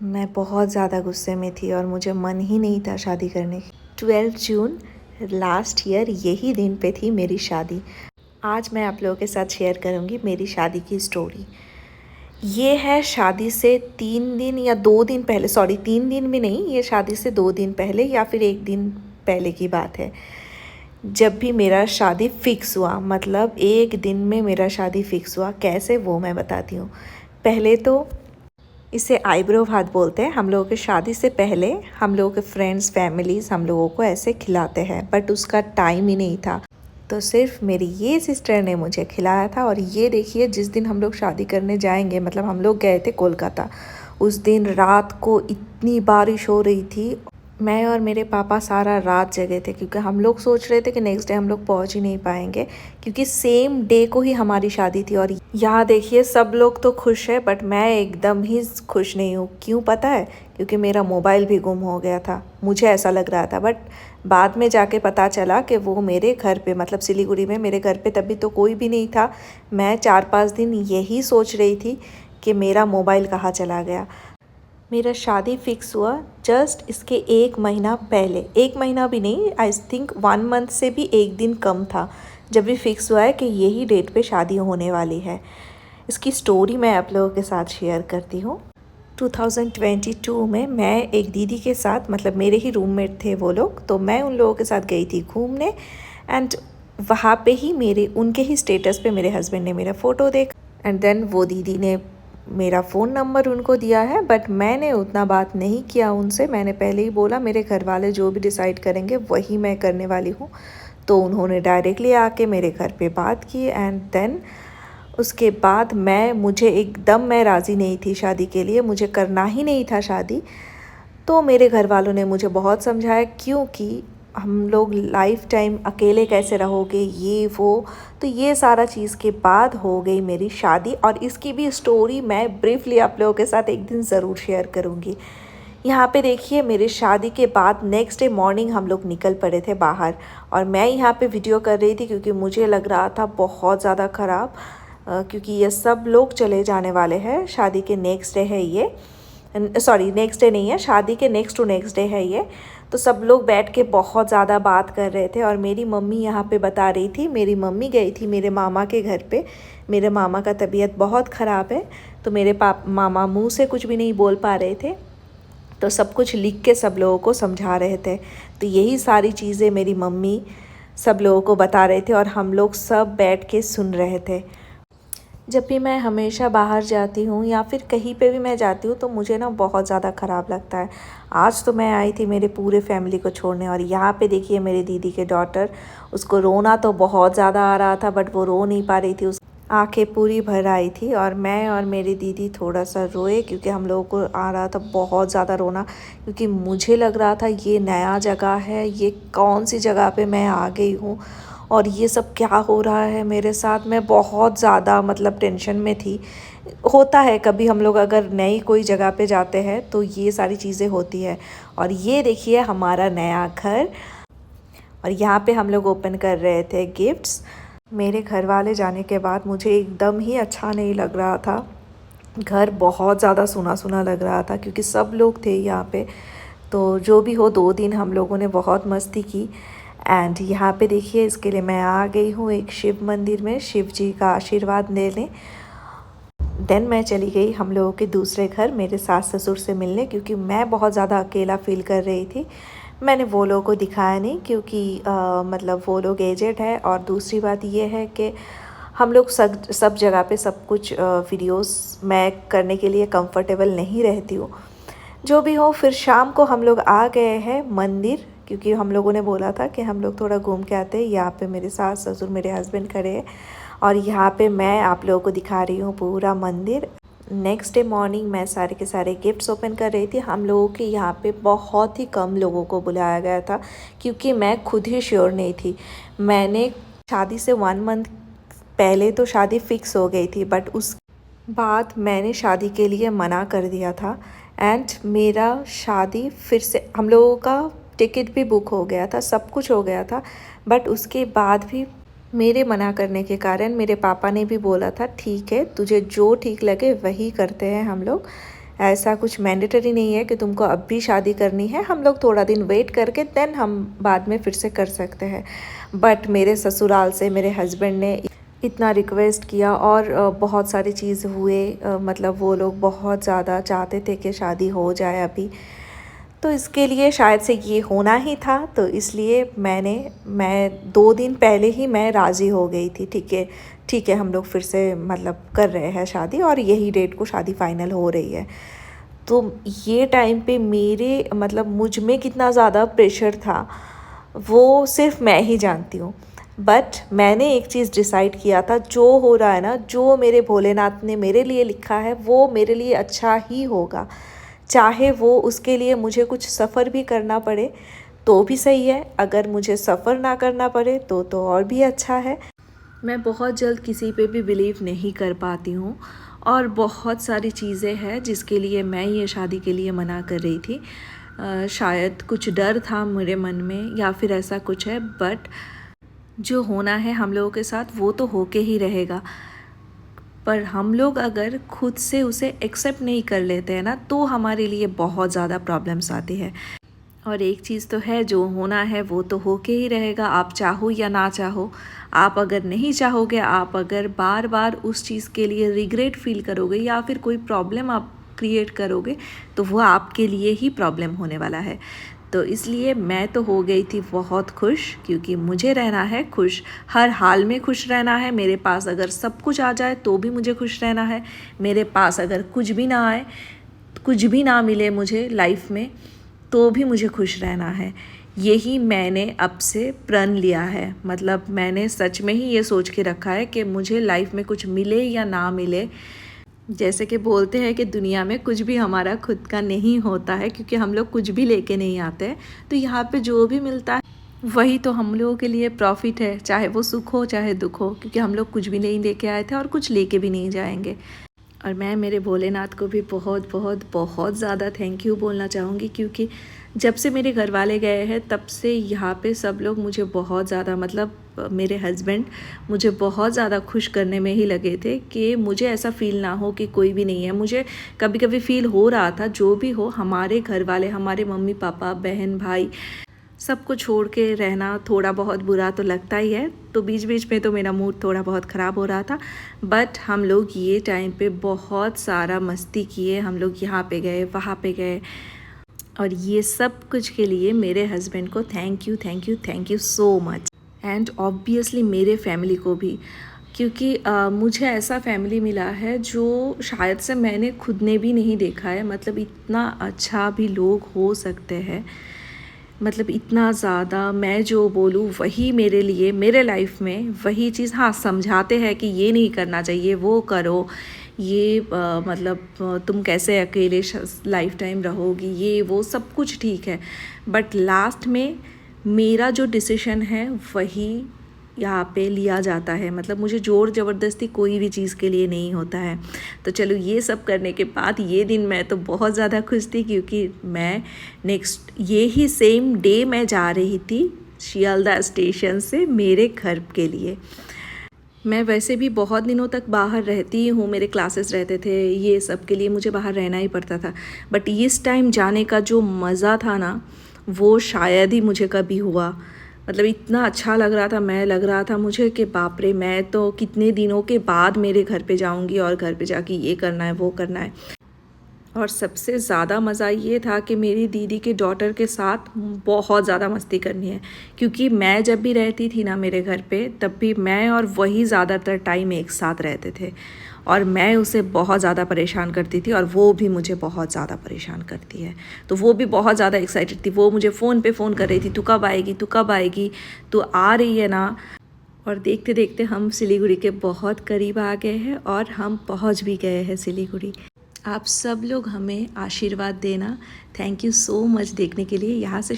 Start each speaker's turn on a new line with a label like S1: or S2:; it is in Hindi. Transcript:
S1: मैं बहुत ज़्यादा गुस्से में थी और मुझे मन ही नहीं था शादी करने की। 12 जून लास्ट ईयर यही दिन पे थी मेरी शादी। आज मैं आप लोगों के साथ शेयर करूँगी मेरी शादी की स्टोरी। ये है शादी से 3 दिन या 2 दिन पहले, सॉरी 3 दिन भी नहीं, ये शादी से 2 दिन पहले या फिर 1 दिन पहले की बात है। जब भी मेरा शादी फ़िक्स हुआ, मतलब 1 दिन में मेरा शादी फ़िक्स हुआ। कैसे, वो मैं बताती हूँ। पहले तो इसे आईब्रो भात बोलते हैं। हम लोगों की शादी से पहले हम लोगों के फ्रेंड्स फैमिलीज़ हम लोगों को ऐसे खिलाते हैं, बट उसका टाइम ही नहीं था। तो सिर्फ मेरी ये सिस्टर ने मुझे खिलाया था। और ये देखिए, जिस दिन हम लोग शादी करने जाएंगे, मतलब हम लोग गए थे कोलकाता, उस दिन रात को इतनी बारिश हो रही थी। मैं और मेरे पापा सारा रात जगे थे, क्योंकि हम लोग सोच रहे थे कि नेक्स्ट डे हम लोग पहुंच ही नहीं पाएंगे, क्योंकि सेम डे को ही हमारी शादी थी। और यहाँ देखिए, सब लोग तो खुश है, बट मैं एकदम ही खुश नहीं हूँ। क्यों पता है? क्योंकि मेरा मोबाइल भी गुम हो गया था। मुझे ऐसा लग रहा था, बट बाद में जाके पता चला कि वो मेरे घर पे, मतलब सिलीगुड़ी में मेरे घर पे तभी तो कोई भी नहीं था। मैं 4-5 दिन यही सोच रही थी कि मेरा मोबाइल कहाँ चला गया। मेरा शादी फ़िक्स हुआ जस्ट इसके 1 महीना पहले, 1 महीना भी नहीं, आई थिंक 1 मंथ से भी 1 दिन कम था, जब भी फ़िक्स हुआ है कि यही डेट पे शादी होने वाली है। इसकी स्टोरी मैं आप लोगों के साथ शेयर करती हूँ। 2022 में मैं एक दीदी के साथ, मतलब मेरे ही रूममेट थे वो लोग, तो मैं उन लोगों के साथ गई थी घूमने। एंड वहाँ पे ही उनके ही स्टेटस पे मेरे हस्बैंड ने मेरा फ़ोटो देखा। एंड देन वो दीदी ने मेरा फ़ोन नंबर उनको दिया है, बट मैंने उतना बात नहीं किया उनसे। मैंने पहले ही बोला मेरे घर वाले जो भी डिसाइड करेंगे वही मैं करने वाली हूँ। तो उन्होंने डायरेक्टली आके मेरे घर पे बात की। एंड देन उसके बाद मैं राज़ी नहीं थी शादी के लिए, मुझे करना ही नहीं था शादी। तो मेरे घर वालों ने मुझे बहुत समझाया, क्योंकि हम लोग लाइफ टाइम अकेले कैसे रहोगे, ये वो। तो ये सारा चीज़ के बाद हो गई मेरी शादी। और इसकी भी स्टोरी मैं ब्रीफली आप लोगों के साथ एक दिन ज़रूर शेयर करूँगी। यहाँ पे देखिए, मेरी शादी के बाद नेक्स्ट डे मॉर्निंग हम लोग निकल पड़े थे बाहर। और मैं यहाँ पे वीडियो कर रही थी, क्योंकि मुझे लग रहा था बहुत ज़्यादा ख़राब, क्योंकि ये सब लोग चले जाने वाले हैं। शादी के नेक्स्ट डे है ये, सॉरी नेक्स्ट डे नहीं है, शादी के नेक्स्ट टू नेक्स्ट डे है ये। तो सब लोग बैठ के बहुत ज़्यादा बात कर रहे थे। और मेरी मम्मी यहाँ पे बता रही थी, मेरी मम्मी गई थी मेरे मामा के घर पे। मेरे मामा का तबीयत बहुत ख़राब है, तो मेरे मामा मुंह से कुछ भी नहीं बोल पा रहे थे, तो सब कुछ लिख के सब लोगों को समझा रहे थे। तो यही सारी चीज़ें मेरी मम्मी सब लोगों को बता रहे थे, और हम लोग सब बैठ के सुन रहे थे। जब भी मैं हमेशा बाहर जाती हूँ या फिर कहीं पे भी मैं जाती हूँ, तो मुझे ना बहुत ज़्यादा ख़राब लगता है। आज तो मैं आई थी मेरे पूरे फैमिली को छोड़ने, और यहाँ पे देखिए मेरी दीदी के डॉटर, उसको रोना तो बहुत ज़्यादा आ रहा था, बट वो रो नहीं पा रही थी, उस आंखें पूरी भर आई थी। और मैं और मेरी दीदी थोड़ा सा रोए, क्योंकि हम लोगों को आ रहा था बहुत ज़्यादा रोना, क्योंकि मुझे लग रहा था ये नया जगह है, ये कौन सी जगह पे मैं आ गई हूँ, और ये सब क्या हो रहा है मेरे साथ। मैं बहुत ज़्यादा, मतलब टेंशन में थी। होता है कभी हम लोग अगर नई कोई जगह पे जाते हैं तो ये सारी चीज़ें होती है। और ये देखिए हमारा नया घर, और यहाँ पे हम लोग ओपन कर रहे थे गिफ्ट्स। मेरे घर वाले जाने के बाद मुझे एकदम ही अच्छा नहीं लग रहा था। घर बहुत ज़्यादा सुना सुना लग रहा था, क्योंकि सब लोग थे यहाँ पे। तो जो भी हो, 2 दिन हम लोगों ने बहुत मस्ती की। एंड यहाँ पे देखिए, इसके लिए मैं आ गई हूँ एक शिव मंदिर में, शिव जी का आशीर्वाद लेने। देन मैं चली गई हम लोगों के दूसरे घर मेरे सास ससुर से मिलने, क्योंकि मैं बहुत ज़्यादा अकेला फील कर रही थी। मैंने वो लोगों को दिखाया नहीं, क्योंकि मतलब वो लोग एजेड है। और दूसरी बात ये है कि हम लोग सब जगह पे सब कुछ वीडियोस मैं करने के लिए कंफर्टेबल नहीं रहती हूँ। जो भी हो, फिर शाम को हम लोग आ गए हैं मंदिर, क्योंकि हम लोगों ने बोला था कि हम लोग थोड़ा घूम के आते हैं। यहाँ पे मेरे सास ससुर मेरे हस्बैंड खड़े हैं, और यहाँ पे मैं आप लोगों को दिखा रही हूँ पूरा मंदिर। नेक्स्ट डे मॉर्निंग मैं सारे के सारे गिफ्ट्स ओपन कर रही थी। हम लोगों के यहाँ पे बहुत ही कम लोगों को बुलाया गया था, क्योंकि मैं खुद ही श्योर नहीं थी। मैंने शादी से 1 मंथ पहले तो शादी फ़िक्स हो गई थी, बट उस बाद मैंने शादी के लिए मना कर दिया था। एंड मेरा शादी फिर से, हम लोगों का टिकट भी बुक हो गया था, सब कुछ हो गया था, बट उसके बाद भी मेरे मना करने के कारण मेरे पापा ने भी बोला था, ठीक है तुझे जो ठीक लगे वही करते हैं हम लोग। ऐसा कुछ मैंडेटरी नहीं है कि तुमको अब भी शादी करनी है, हम लोग थोड़ा दिन वेट करके देन हम बाद में फिर से कर सकते हैं। बट मेरे ससुराल से मेरे हस्बैंड ने इतना रिक्वेस्ट किया और बहुत सारी चीज़ हुए, मतलब वो लोग बहुत ज़्यादा चाहते थे कि शादी हो जाए अभी, तो इसके लिए शायद से ये होना ही था। तो इसलिए मैं 2 दिन पहले ही मैं राज़ी हो गई थी। ठीक है हम लोग फिर से मतलब कर रहे हैं शादी और यही डेट को शादी फाइनल हो रही है। तो ये टाइम पे मेरे मतलब मुझ में कितना ज़्यादा प्रेशर था वो सिर्फ मैं ही जानती हूँ। बट मैंने एक चीज़ डिसाइड किया था, जो हो रहा है ना, जो मेरे भोलेनाथ ने मेरे लिए लिखा है वो मेरे लिए अच्छा ही होगा। चाहे वो उसके लिए मुझे कुछ सफ़र भी करना पड़े तो भी सही है, अगर मुझे सफ़र ना करना पड़े तो और भी अच्छा है। मैं बहुत जल्द किसी पे भी बिलीव नहीं कर पाती हूँ और बहुत सारी चीज़ें हैं जिसके लिए मैं ये शादी के लिए मना कर रही थी। शायद कुछ डर था मेरे मन में या फिर ऐसा कुछ है, बट जो होना है हम लोगों के साथ वो तो होके ही रहेगा। पर हम लोग अगर खुद से उसे एक्सेप्ट नहीं कर लेते हैं ना तो हमारे लिए बहुत ज़्यादा प्रॉब्लम्स आती है। और एक चीज़ तो है, जो होना है वो तो होके ही रहेगा, आप चाहो या ना चाहो। आप अगर नहीं चाहोगे, आप अगर बार बार उस चीज़ के लिए रिग्रेट फील करोगे या फिर कोई प्रॉब्लम आप क्रिएट करोगे तो वो आपके लिए ही प्रॉब्लम होने वाला है। तो इसलिए मैं तो हो गई थी बहुत खुश, क्योंकि मुझे रहना है खुश, हर हाल में खुश रहना है। मेरे पास अगर सब कुछ आ जाए तो भी मुझे खुश रहना है, मेरे पास अगर कुछ भी ना आए, कुछ भी ना मिले मुझे लाइफ में तो भी मुझे खुश रहना है। यही मैंने अब से प्रण लिया है। मतलब मैंने सच में ही ये सोच के रखा है कि मुझे लाइफ में कुछ मिले या ना मिले, जैसे कि बोलते हैं कि दुनिया में कुछ भी हमारा खुद का नहीं होता है, क्योंकि हम लोग कुछ भी लेके नहीं आते हैं। तो यहाँ पे जो भी मिलता है वही तो हम लोगों के लिए प्रॉफिट है, चाहे वो सुख हो चाहे दुख हो, क्योंकि हम लोग कुछ भी नहीं लेके आए थे और कुछ लेके भी नहीं जाएंगे। और मैं मेरे भोलेनाथ को भी बहुत बहुत बहुत ज़्यादा थैंक यू बोलना चाहूँगी, क्योंकि जब से मेरे घर वाले गए हैं तब से यहाँ पे सब लोग मुझे बहुत ज़्यादा, मतलब मेरे हस्बैंड मुझे बहुत ज़्यादा खुश करने में ही लगे थे कि मुझे ऐसा फ़ील ना हो कि कोई भी नहीं है। मुझे कभी कभी फ़ील हो रहा था, जो भी हो हमारे घर वाले, हमारे मम्मी पापा बहन भाई सबको छोड़ के रहना थोड़ा बहुत बुरा तो लगता ही है। तो बीच बीच में तो मेरा मूड थोड़ा बहुत ख़राब हो रहा था, बट हम लोग ये टाइम पे बहुत सारा मस्ती किए। हम लोग यहाँ पे गए, वहाँ पे गए, और ये सब कुछ के लिए मेरे हस्बैंड को thank you so much. And obviously मेरे फैमिली को भी, क्योंकि मुझे ऐसा फैमिली मिला है जो शायद से मैंने खुद ने भी नहीं देखा है। मतलब इतना अच्छा भी लोग हो सकते हैं, मतलब इतना ज़्यादा मैं जो बोलूँ वही मेरे लिए, मेरे लाइफ में वही चीज़। हाँ, समझाते हैं कि ये नहीं करना चाहिए, वो करो, ये मतलब तुम कैसे अकेले लाइफ टाइम रहोगी, ये वो सब कुछ ठीक है, बट लास्ट में मेरा जो डिसीजन है वही यहाँ पे लिया जाता है। मतलब मुझे ज़ोर ज़बरदस्ती कोई भी चीज़ के लिए नहीं होता है। तो चलो, ये सब करने के बाद ये दिन मैं तो बहुत ज़्यादा खुश थी, क्योंकि मैं नेक्स्ट ये ही सेम डे मैं जा रही थी शियालदा स्टेशन से मेरे घर के लिए। मैं वैसे भी बहुत दिनों तक बाहर रहती हूँ, मेरे क्लासेस रहते थे, ये सब के लिए मुझे बाहर रहना ही पड़ता था। बट इस टाइम जाने का जो मज़ा था ना, वो शायद ही मुझे कभी हुआ। मतलब इतना अच्छा लग रहा था मुझे कि बाप रे, मैं तो कितने दिनों के बाद मेरे घर पे जाऊंगी और घर पे जाके ये करना है वो करना है। और सबसे ज़्यादा मज़ा ये था कि मेरी दीदी के डॉटर के साथ बहुत ज़्यादा मस्ती करनी है, क्योंकि मैं जब भी रहती थी ना मेरे घर पे, तब भी मैं और वही ज़्यादातर टाइम एक साथ रहते थे, और मैं उसे बहुत ज़्यादा परेशान करती थी और वो भी मुझे बहुत ज़्यादा परेशान करती है। तो वो भी बहुत ज़्यादा एक्साइटेड थी, वो मुझे फ़ोन पे फ़ोन कर रही थी, तू कब आएगी, तू कब आएगी, तू आ रही है ना। और देखते देखते हम सिलीगुड़ी के बहुत करीब आ गए हैं और हम पहुंच भी गए हैं सिलीगुड़ी। आप सब लोग हमें आशीर्वाद देना। थैंक यू सो मच देखने के लिए। यहाँ से